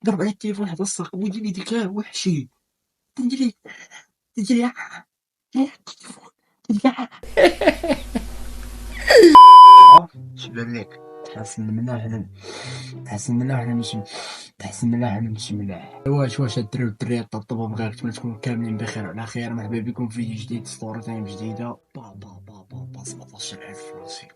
ضرب على التليفون حدا الصاق ودي لي ديك وحشي تنديري تنديري التليفون تنديري شبان ليك تحسن منها تحسن منها حنا ماشي تحسن منها حنا ماشي ملاح. واش الدراري والدريات طبطبوا بغاك تكونوا كاملين بخير وعلى خير. مرحبا بكم في فيديو جديد ستوري تايم جديده. با با با با با 17000 فلوسي.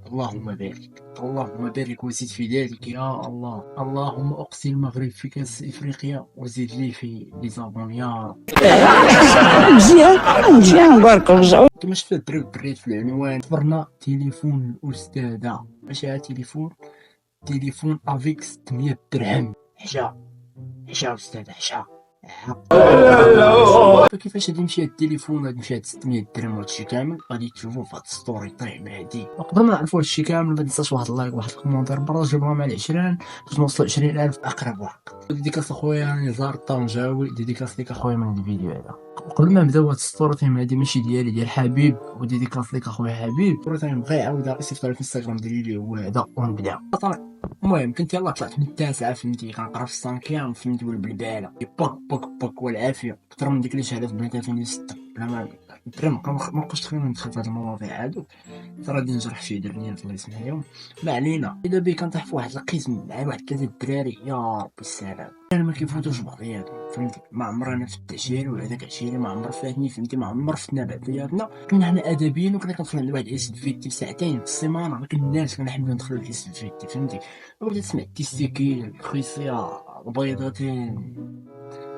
اللهم بارك اللهم بارك وزيد في ذلك يا الله. اللهم اقسم المغرب في كاس افريقيا وزيد لي في لي زابون يا رب. مزيان مزيان بارك رجعوا. كما شفت الدراري والدريات في العنوان صبرنا تليفون الاستاذه ماشي تليفون تليفون افيك 600 درهم. حشا حشا استاذ حشا. فكيفاش غادي يمشي هاد التليفون غادي يمشي هاد 600 درهم وهادشي كامل غادي تشوفو في هاد ستوري طيح مهدي. قبل ما نعرفو هادشي كامل ما تنساش واحد اللايك واحد الكومونتير برج البرنامج على 20 باش نوصلو 20000 في اقرب وقت. ديديكاس اخويا نزار الطنجاوي ديديكاس ليك اخويا من الفيديو هذا. قبل ما نبداو هاد ستوري تايم هادي ماشي ديالي ديال حبيب وديديكاس ليك اخويا حبيب. ستوري تايم بغا يعاودها يصيفط لي في انستغرام ديالي اللي هو هذا ونبدا. المهم كنت يلاه طلعت من التاسعة فهمتي كنقرا في السانكيام فهمتي والبلبالة بك بك بك والعافية أكتر من ديك اللي شهادة في بنات 2006. بلا ما الدراري مبقاوش تخلينا ندخل في هاد المواضيع هادو غادي نجرح شي درنيات الله يسمح ليهم. ما علينا. إذا بي كنطيح في واحد القسم مع واحد 3 الدراري يا ربي السلام. انا ما كيفوتوش بعضياتهم فهمتي. ما عمر انا فت عشيري وهذاك عشيري ما عمر فاتني فهمتي. ما عمر فتنا بعضياتنا. كنا حنا ادبيين وكنا كندخلو عند واحد اس فيتي في ساعتين في السيمانه. ما كناش كنحبوا ندخلو الاس فيتي فهمتي. وبديت تسمع التيستيكيل الخصيه البيضتين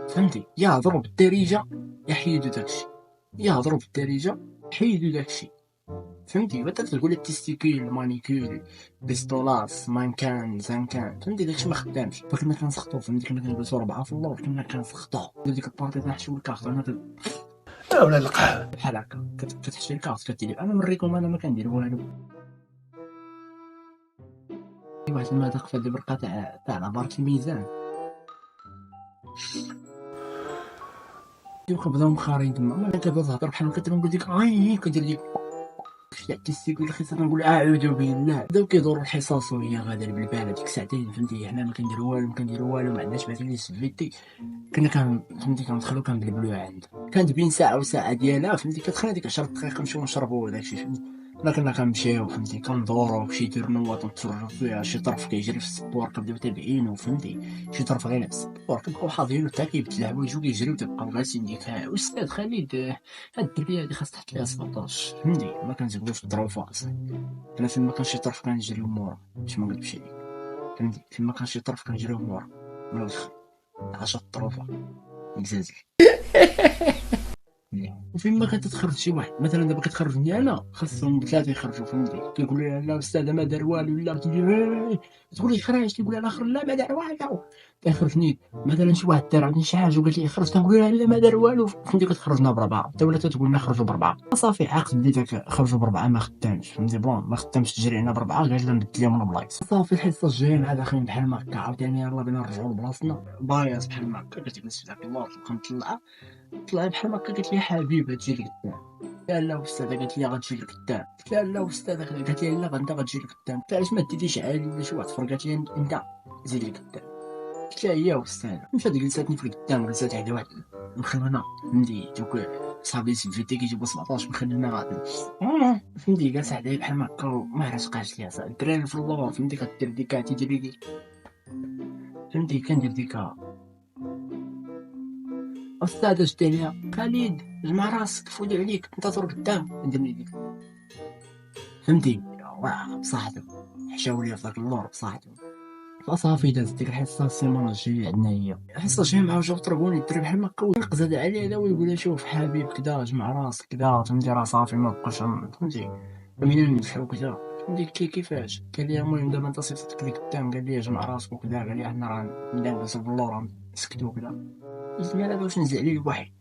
فهمتي. يهضروا بالدارجه يحيدوا داكشي يهضروا بالدارجه حيدوا داكشي فهمتي. بدا تقول لي التيستيكيل مانيكيل بيستولاس مانكان زانكان فهمتي. داكشي ما خدامش. فكنا كنسخطو فهمتي. كنا كنجلسو 4 في اللور كنا كنسخطو ديك البارتي تنحشو الكارت انا ولا القهوه بحال هكا كتحشي الكارت كتدير. انا نوريكم انا ما كندير والو. واحد المذاق في هاد البرقه تاع عبارة الميزان كنبداو مخارين تما. ما كتبدا تهضر بحال كتنقول ديك كدير ديك شتي التيستيكول الخصيه كنقول اعوذ بالله. بداو كيدوروا الحصص وهي غادا بالبال ديك ساعتين فهمتي. حنا ما كنديرو والو ما كنديرو والو ما عندناش بعدا لي سفيتي. كنا فهمتي كندخلو كنبلبلوها عنده. كانت بين ساعه وساعه ديالها فهمتي. كتخلي ديك 10 دقائق نمشيو نشربو داكشي فهمتي. كنا كنمشيو فهمتي كندورو شي تورنوات نتفرجو فيها. شي طرف كيجري في السبور كنبداو تابعينو فهمتي. شي طرف غير في السبور كنبقاو حاضرينو حتى كيبدل الحوايج وكيجريو تبقاو جالسين ديك استاذ خالد هاد الدريه هادي خاص تحط ليها 17 فهمتي. ما كنزبدوش الظروف اصلا. انا فين ما كان شي طرف كنجريو مورا باش ما نكذبش عليك فهمتي. فين ما كان شي طرف كنجريو مورا من الاخر 10 طروفه مزازل. وفين ما كتخرج شي واحد مثلا دابا كتخرجني انا خاصهم بثلاثه يخرجوا فهمتي. كيقول لي لا استاذ ما دار والو لا تقول لي خرج كيقول لي الاخر لا ما دار والو. كيخرجني مثلا شي واحد دار عندي شي حاجه وقال لي خرج كنقول له لا ما دار والو فهمتي. كتخرجنا بربعه حتى ولا تقول لنا خرجوا بربعه صافي عقد بديتك خرجوا بربعه ما خدامش فهمتي. بون ما خدامش تجري علينا بربعه قال لنا نبدل لهم البلايص صافي. الحصه الجايه مع داخلين بحال ما هكا عاوتاني يلاه بينا نرجعوا لبلاصتنا بايظ بحال ما هكا. كتجلس في ذاك اللور تبقى مطلعه طلع بحال هكا. قالت لي حبيبه تجي لقدام. لا لا استاذه قالت لي غتجي لقدام. قلت لها لا استاذه قالت لي لا انت غتجي لقدام. قلت لها علاش ما ديتيش عالي ولا شي واحد اخر. قالت لي انت زيد لقدام. قلت لها هي استاذه. مشات جلساتني في القدام جلسات عندها واحد مخلونه فهمتي. دوك صحابي سيفيتي كيجيبو 17 مخلينا غادي فهمتي. جالس عندها بحال هكا ما عرفتش ليها الدراري في اللور فهمتي. كدير ديك تيدير ديك فهمتي. كندير ديك أستاذ اش داير خالد جمع راسك فولي عليك انتظر قدام ندير ديك فهمتي. واه بصحتك حشاو ليا في داك اللور بصحتك. فصافي دازت ديك الحصه. السيمانه الجايه عندنا هي الحصه الجايه معاو جاو طربوني الدري بحال ما هكا وينقزد عليه هذا ويقول لي شوف حبيب كدا جمع راسك كدا فهمتي. راه صافي ما بقاش فهمتي بغينا نمشيو كدا فهمتي. كيفاش قال لي المهم دابا انت صيفطتك لي قدام قال لي جمع راسك وكدا. قال لي حنا راه ندوزو في اللور نسكتو كدا. قلت له لا باش نزل عليه الوحي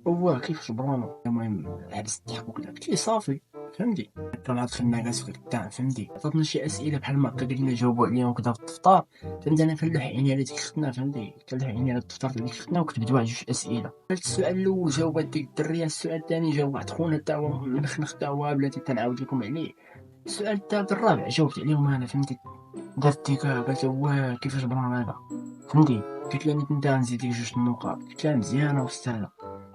هو كيفاش برونو. المهم عبس الضحك وكذا. قلت ليه صافي فهمتي. كان دخلنا جالس في القدام فهمتي. عطاتنا شي اسئله بحال ما هكا قال لنا جاوبوا عليهم وكذا في الدفتر فهمتي. انا كنلوح عيني على ديك ختنا فهمتي. كنلوح عيني على الدفتر ديال ديك ختنا وكتبت واحد جوج اسئله. قالت السؤال الاول جاوبات ديك الدريه. السؤال الثاني جاوب واحد خونا تا هو منخنخ تا هو بلاتي تنعاود لكم عليه. السؤال الثالث الرابع جاوبت عليهم انا فهمتي. درت ديك قالت هو كيفاش بران هذا فهمتي. قلت لها انت غنزيد لك جوج النقاط، قلت لها مزيانه استاذه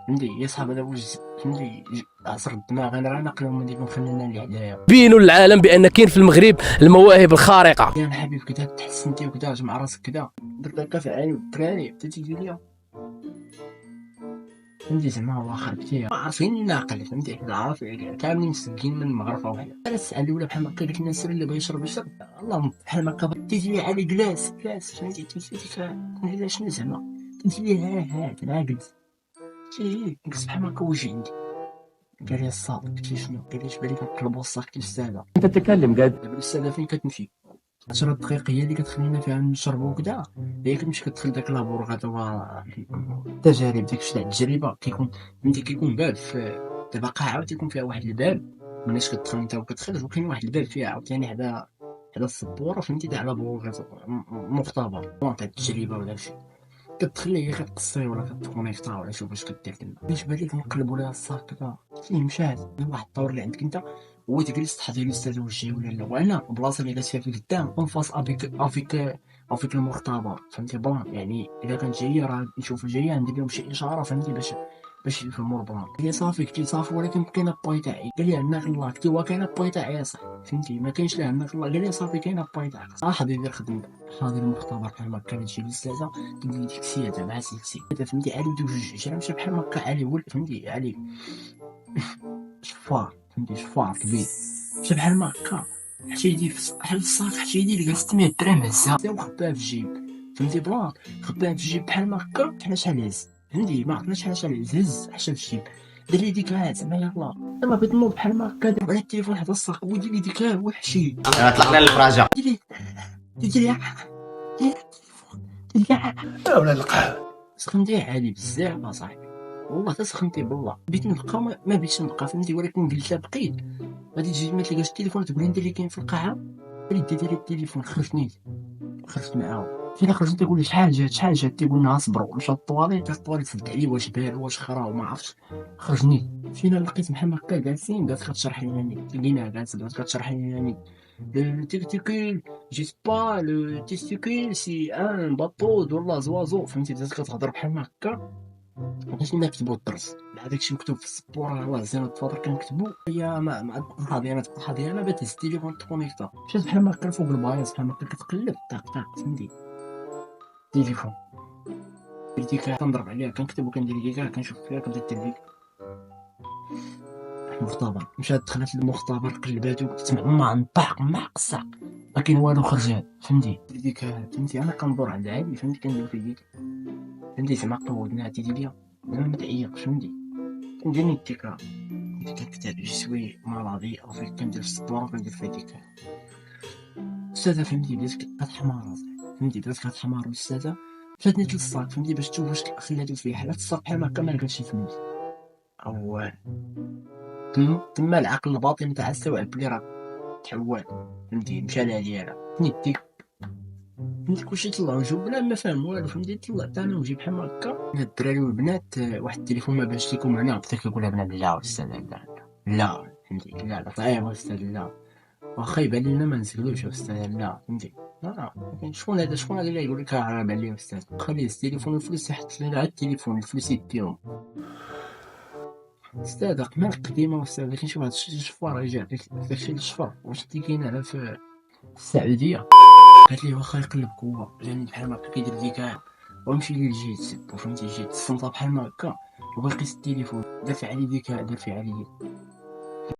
فهمتي. يا صاحبي هذا واش فهمتي عصر الدماغ، انا راه ناقل هما ديك الفنانه اللي عليا. بينوا للعالم بان كاين في المغرب المواهب الخارقه. يا حبيب كدا تحسنتي وكدا جمع راسك كدا درت هكا في عيني الدراري بدا تيجي ليا فهمتي زعما هو خربتي عارفين ناقل فهمتي عارف كاملين مسكين من المغرفه وحده. انا سال الاولى بحال هكا قالت لنا السر اللي بغى يشرب يشرب اللهم بحال هكا تيجي لي على كلاس فهمتي تيجي ديك شنو زعما تيجي لي ها انا جلس تيجي جلس بحال هكا وجه عندي قال لي الصاد قلت له شنو قال لي بالك نقلبوا الصاك الاستاذه انت تتكلم قد دابا الاستاذه فين كتمشي 10 دقائق هي اللي كتخلينا فيها نشربوا وكذا، هي كتمشي كتدخل داك لابور غدا التجارب داكشي تاع التجربه كيكون فهمتي كيكون باب في دابا قاعه تيكون فيها واحد الباب مناش كتدخل انت وكتخرج وكاين واحد الباب فيها عاوتاني على السبوره فهمتي تاع لابور غدا مختبر تاع التجربه ولا شي كتدخل هي كتقصي ولا كتكونيكتا ولا شوف واش كدير تما باش بالك نقلبوا لها الصاك كذا فين مشات واحد الطور اللي عندك انت هو تجلس تحضر الاستاذ واش جاي ولا لا، وانا البلاصه اللي جالس فيها في القدام اون فاس افيك المختبر فهمتي بون يعني الا كانت جايه راه نشوف جايه ندير لهم شي اشاره فهمتي باش يفهموا البلان. قال لي صافي قلت لي صافي ولكن كاينه باي تاعي قال لي عندنا الله قلت له كاينه باي تاعي صح فهمتي ما كاينش لا عندنا الله قال لي صافي كاينه باي تاعك حاضر يدير خدمته حاضر المختبر بحال هكا كانت تجي الاستاذه تدير ديك السياده مع سيكسي فهمتي علي بدو جوج جرا مشى بحال هكا علي هو فهمتي علي شفار فهمتي شفار كبير مشى بحال ما هكا حتى يدي بحال الصاك حتى يدي لقى 600 درهم هزها وخباها في الجيب فهمتي بلان خباها في الجيب بحال ما هكا حنا شحال هز فهمتي ما عرفناش شحال هز حتى في الجيب دار لي ديك زعما يلاه انا بغيت نوض بحال ما هكا دار على التليفون حدا الصاك ودير لي ديك وحشي طلقنا للفراجه دير لي التليفون دير لي ولا القهوه سخنتي عالي بزاف اصاحبي والله تسخنتي بالله بغيت نبقى ما بغيتش نبقى فهمتي ولكن قلت لها بقيت غادي تجي ما تلقاش التليفون تقول انت اللي كاين في القاعه اللي ديري التليفون خرجت معاهم فين خرجت تقول لي شحال جات تيقول لنا اصبروا مشى الطواليت سد عليه واش بال واش خرا وما عرفتش خرجني فين لقيت بحال هكا جالسين بدات كتشرح لي يعني لقيناها جالسه بدات كتشرح لي يعني le testicule juste pas le testicule c'est un bateau de la oiseau فهمتي بدات كتهضر بحال هكا مابقيتش نكتبو الدرس مع داكشي مكتوب في السبوره الله زين التفاضل كنكتبو هي ما حاضيه انا بات التليفون تكونيكتا مشات بحال هكا فوق البايص بحال هكا كتقلب طاق فهمتي التليفون ديك كنضرب عليها كنكتب وكندير ديك كنشوف فيها كنبدا دير المختبر مشات دخلت للمختبر قلباتو تسمع معقصه ما كاين والو خرجات فهمتي ديك فهمتي انا كندور عند عادي فهمتي كندير في ديك فهمتي زعما قودنا تيجي ليا زعما ما تعيقش فهمتي كنجيني التكرار كنكتب جسوي مرضي او فيك كندير في السطور وكندير في ديك الاستاذه فهمتي بدات كتحمار فهمتي بدات كتحمار الاستاذه مشات نيت للصاك فهمتي باش تشوف واش خلاتو فيه حلات الصاك بحال هكا ما لقاتش فلوس او تما العقل الباطن تاع استوعب بلي راه تحول فهمتي مشى لها ديالها نيتي فهمتي كلشي طلعو جوج بلا ما فاهم والو فهمتي طلعت انا وجي بحال هكا الدراري والبنات واحد التليفون ما باش ليكم هنا بدا كيقول لها لا استاذ لا فهمتي لا طيب استاذ لا واخا يبان لنا ما نسكتوش استاذ لا فهمتي شكون هذا اللي يقول لك راه بان لي استاذ خليه التليفون الفلوس يحط لنا على التليفون الفلوس يديهم استاذ قمال قديمه استاذ كاين شي واحد الشفار رجع داكشي الشفار واش انت كاين على في السعوديه قالت لي واخا يقلب هو جاني بحال هكا كيدير ديك ومشي لي لجيت فهمتي جيت الصمطه بحال هكا وبغى يقيس التليفون دافع علي ديك